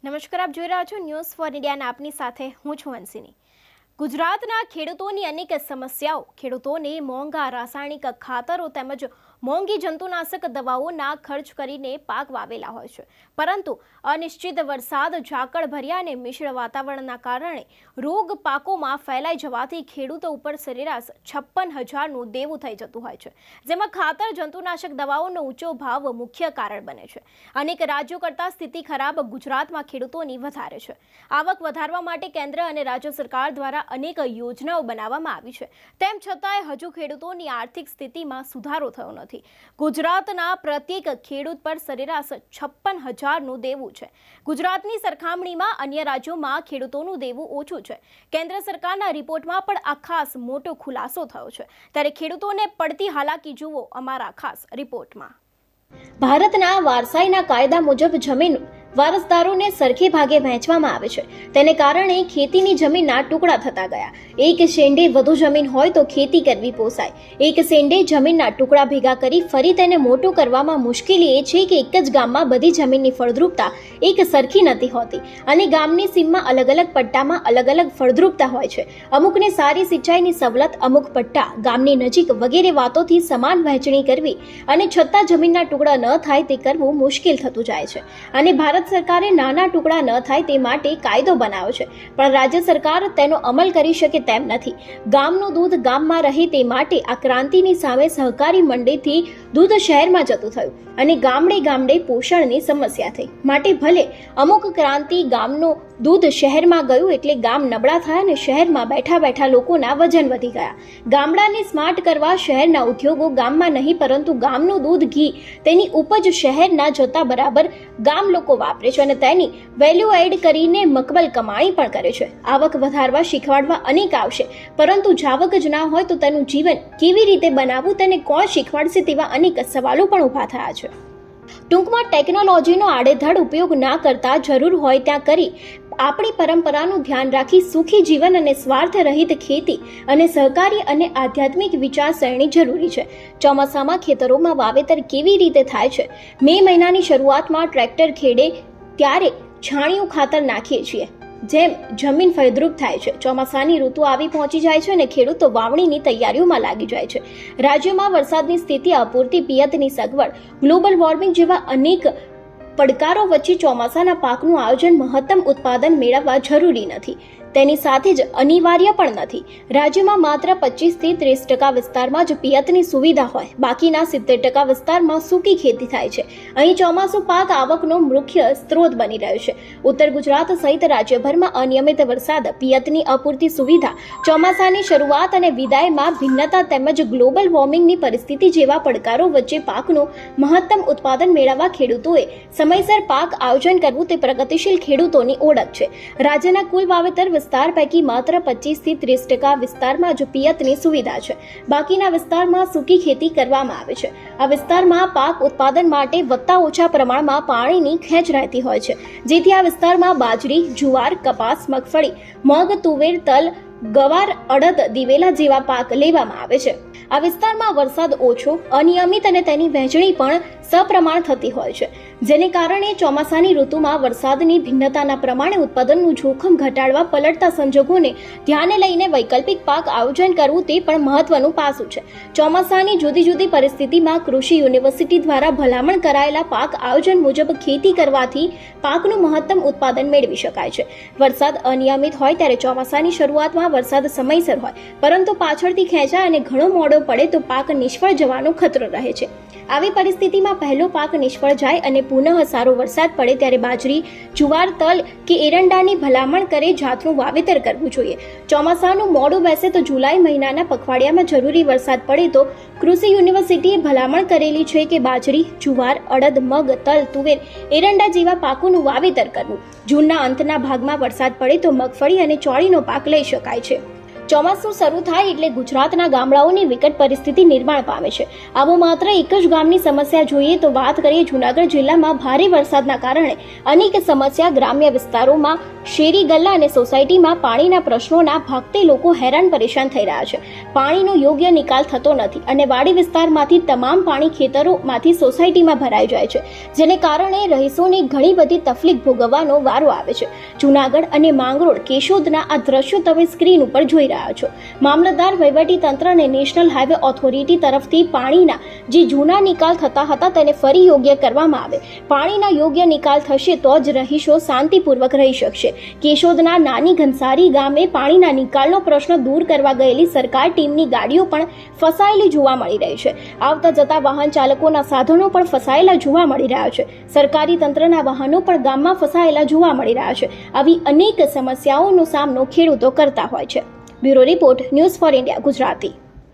નમસ્કાર, આપ જોઈ રહ્યા છો ન્યૂઝ ફોર ઇન્ડિયા અને આપની સાથે હું છું હંસિની। ગુજરાતના ખેડૂતોની અનેક સમસ્યાઓ ખેડૂતોને મોંઘા રાસાયણિક ખાતરો તેમજ મોંઘી જંતુનાશક દવાઓના ખર્ચ કરીને પાક વાવેલા હોય છે, પરંતુ અનિશ્ચિત વરસાદ, ઝાકળ ભર્યા અને મિશ્ર વાતાવરણના કારણે રોગ પાકોમાં ફેલાઈ જવાથી ખેડૂતો ઉપર સરેરાશ 56,000નું દેવું થઈ જતું હોય છે, જેમાં ખાતર, જંતુનાશક દવાઓનો ઊંચો ભાવ મુખ્ય કારણ બને છે। અનેક રાજ્યો કરતાં સ્થિતિ ખરાબ ગુજરાતમાં ખેડૂતોની વધારે છે। આવક વધારવા માટે કેન્દ્ર અને રાજ્ય સરકાર દ્વારા અનેક યોજનાઓ બનાવવામાં આવી છે, તેમ છતાંય હજુ ખેડૂતોની આર્થિક સ્થિતિમાં સુધારો થયો નથી। ગુજરાતના પ્રત્યેક ખેડૂત પર સરેરાશ 56,000નું દેવું છે। ગુજરાતની સરખામણીમાં અન્ય રાજ્યોમાં ખેડૂતોનું દેવું ઓછું છે। કેન્દ્ર સરકારના રિપોર્ટમાં પણ આ ખાસ મોટો ખુલાસો થયો છે, ત્યારે ખેડૂતોને પડતી હાલાકી જુઓ અમારા ખાસ રિપોર્ટમાં। ભારતના વારસાઈના કાયદા મુજબ જમીન વારસદારોને સરખે ભાગે વહેંચવામાં આવે છે, તેને કારણે ખેતીની જમીનના ટુકડા થતા ગયા। એક શેંડે વધુ જમીન હોય તો ખેતી કરવી પોસાય, એક શેંડે જમીનના ટુકડા ભેગા કરી ફરી તેને મોટું કરવામાં મુશ્કેલી એ છે કે એક જ ગામમાં બધી જમીનની ફળદ્રુપતા એક સરખી નથી હોતી અને ગામની સીમમાં અલગ અલગ પટ્ટામાં અલગ અલગ ફળદ્રુપતા હોય છે। અમુકને સારી સિંચાઈની સવલત, અમુક પટ્ટા ગામની નજીક વગેરે વાતોથી સમાન વહેંચણી કરવી અને છતાં જમીનના ટુકડા ન થાય તે કરવું મુશ્કેલ થતું જાય છે અને ભારત સરકારે નાના ટુકડા ન થાય તે માટે કાયદો બનાવ્યો છે, પણ રાજ્ય સરકાર તેનો અમલ કરી શકે તેમ નથી। ગામનું દૂધ ગામમાં રહે તે માટે આ ક્રાંતિની સામે સહકારી મંડળીથી દૂધ શહેરમાં જતું થયું અને ગામડે ગામડે પોષણની સમસ્યા થઈ, માટે ભલે અમુક ક્રાંતિ ગામનું દૂધ શહેરમાં ગયું એટલે ગામ નબળા થયા અને શહેરમાં બેઠા બેઠા લોકોના વજન વધી ગયા। ગામડાને સ્માર્ટ કરવા શહેરના ઉદ્યોગો ગામમાં નહીં પરંતુ ગામનું દૂધ, ઘી, તેની ઉપજ શહેરના જતા બરાબર ગામ લોકો વાપરે છે અને તેની વેલ્યુ એડ કરીને મકબલ કમાણી પણ કરે છે। આવક વધારવા શીખવાડવા અનેક આવશે, પરંતુ જાવક જ ના હોય તો તેનું જીવન કેવી રીતે બનાવવું તેને કોણ શીખવાડશે તેવા અનેક સવાલો પણ ઊભા થયા છે। ટૂંકમાં ટેકનોલોજીનો આડેધડ ઉપયોગ ના કરતા જરૂર હોય ત્યાં કરી આપણી પરંપરાનું ધ્યાન રાખી સુખી જીવન અને સ્વાર્થ રહિત ખેતી અને સહકારી અને આધ્યાત્મિક વિચારસરણી જરૂરી છે। ચોમાસામાં ખેતરોમાં વાવેતર કેવી રીતે થાય છે? મે મહિનાની શરૂઆતમાં ટ્રેક્ટર ખેડે ત્યારે છાણિયું ખાતર નાખીએ છીએ, જેમ જમીન ફળદ્રુપ થાય છે। ચોમાસાની ઋતુ આવી પહોંચી જાય છે અને ખેડૂતો વાવણીની તૈયારીઓમાં લાગી જાય છે। રાજ્યમાં વરસાદની સ્થિતિ, અપૂરતી પિયતની સગવડ, ગ્લોબલ વોર્મિંગ જેવા અનેક પડકારો વચ્ચે ચોમાસાના પાકનું આયોજન મહત્તમ ઉત્પાદન મેળવવા જરૂરી નથી, તેની સાથે જ અનિવાર્ય પણ નથી। રાજ્યમાં માત્ર 25થી 30% વિસ્તારમાં જ પિયતની સુવિધા હોય, બાકીના 70% વિસ્તારમાં સૂકી ખેતી થાય છે। અહીં ચોમાસુ પાક આવકનો મુખ્ય સ્ત્રોત બની રહ્યો છે। ઉત્તર ગુજરાત સહિત રાજ્યભરમાં અનિયમિત વરસાદ, પિયતની અપૂરતી સુવિધા, ચોમાસાની શરૂઆત અને વિદાયમાં ભિન્નતા તેમજ ગ્લોબલ વોર્મિંગની પરિસ્થિતિ જેવા પડકારો વચ્ચે પાકનું મહત્તમ ઉત્પાદન મેળવવા ખેડૂતોએ સમયસર પાક આયોજન કરવું તે પ્રગતિશીલ ખેડૂતોની ઓળખ છે। રાજ્યના કુલ વાવેતર વિસ્તાર પૈકી માત્ર 25થી 30% વિસ્તારમાં જ પિયતની સુવિધા છે, બાકીના વિસ્તારમાં સૂકી ખેતી કરવામાં આવે છે। આ વિસ્તારમાં પાક ઉત્પાદન માટે વત્તા ઓછા પ્રમાણમાં પાણીની ખેંચ રહેતી હોય છે, જેથી આ વિસ્તારમાં બાજરી, જુવાર, કપાસ, મગફળી, મગ, તુવેર, તલ, ગવાર, અડદ, દિવેલા જેવા પાક લેવામાં આવે છે। આ વિસ્તારમાં વરસાદ ઓછો, અનિયમિત અને તેની વહેંચણી પણ સપ્રમાણ થતી હોય છે, જેને કારણે ચોમાસાની ઋતુમાં વરસાદની ભિન્નતાના પ્રમાણે ઉત્પાદનનું જોખમ ઘટાડવા પલટતા સંજોગોને ધ્યાને લઈને વૈકલ્પિક પાક આયોજન કરવું તે પણ મહત્વનું પાસું છે। ચોમાસાની જુદી જુદી પરિસ્થિતિમાં કૃષિ યુનિવર્સિટી દ્વારા ભલામણ કરાયેલા પાક આયોજન મુજબ ખેતી કરવાથી પાકનું મહત્તમ ઉત્પાદન મેળવી શકાય છે। વરસાદ અનિયમિત હોય ત્યારે ચોમાસાની શરૂઆતમાં વરસાદ સમયસર હોય પરંતુ પાછળથી ખેંચાય અને ઘણો મોડો પડે તો પાક નિષ્ફળ જવાનો ખતરો રહે છે। આવી પરિસ્થિતિમાં પહેલો પાક નિષ્ફળ જાય અને પુનઃ સારો વરસાદ પડે ત્યારે બાજરી, જુવાર, તલ કે એરંડાની ભલામણ કરે જાતનું વાવેતર કરવું જોઈએ। ચોમાસાનું મોડું બેસે તો જુલાઈ મહિનાના પખવાડિયામાં જરૂરી વરસાદ પડે તો કૃષિ યુનિવર્સિટીએ ભલામણ કરેલી છે કે બાજરી, જુવાર, અડદ, મગ, તલ, તુવેર, એરંડા જેવા પાકોનું વાવેતર કરવું। જૂનના અંતના ભાગમાં વરસાદ પડે તો મગફળી અને ચોળીનો પાક લઈ શકાય છે। ચોમાસું શરૂ થાય એટલે ગુજરાતના ગામડાઓની વિકટ પરિસ્થિતિ નિર્માણ પામે છે। આવો માત્ર એક જ ગામની સમસ્યા જોઈએ તો વાત કરીએ જૂનાગઢ જિલ્લામાં ભારે વરસાદના કારણે અનેક સમસ્યા ગ્રામ્ય વિસ્તારોમાં શેરી ગલ્લા અને સોસાયટીમાં પાણીના પ્રશ્નોના ભાગતે લોકો હેરાન પરેશાન થઈ રહ્યા છે। પાણીનો યોગ્ય નિકાલ થતો નથી અને વાડી વિસ્તારમાંથી તમામ પાણી ખેતરોમાંથી સોસાયટીમાં ભરાઈ જાય છે, જેને કારણે રહીશોને ઘણી બધી તકલીફ ભોગવવાનો વારો આવે છે. જૂનાગઢ અને માંગરોળ કેશોદના આ દ્રશ્યો તમે સ્ક્રીન ઉપર જોઈ રહ્યા છો. મામલતદાર, વહીવટી તંત્ર અને નેશનલ હાઈવે ઓથોરિટી તરફથી પાણીના જે જૂના નિકાલ થતા હતા તેને ફરી યોગ્ય કરવામાં આવે. પાણીના યોગ્ય નિકાલ થશે તો જ રહીશો શાંતિપૂર્વક રહી શકશે. કેશોદના નાની ઘનસારી ગામે પાણીના નિકાલનો પ્રશ્ન દૂર કરવા ગયેલી સરકાર ટીમની ગાડીઓ પણ ફસાયેલી જોવા મળી રહી છે. આવતા જતા વાહન ચાલકોના સાધનો પણ ફસાયેલા જોવા મળી રહ્યા છે. સરકારી તંત્રના વાહનો પણ ગામમાં ફસાયેલા જોવા મળી રહ્યા છે. આવી અનેક સમસ્યાઓનો સામનો ખેડૂતો કરતા હોય છે. Bureau report, news for India Gujarati.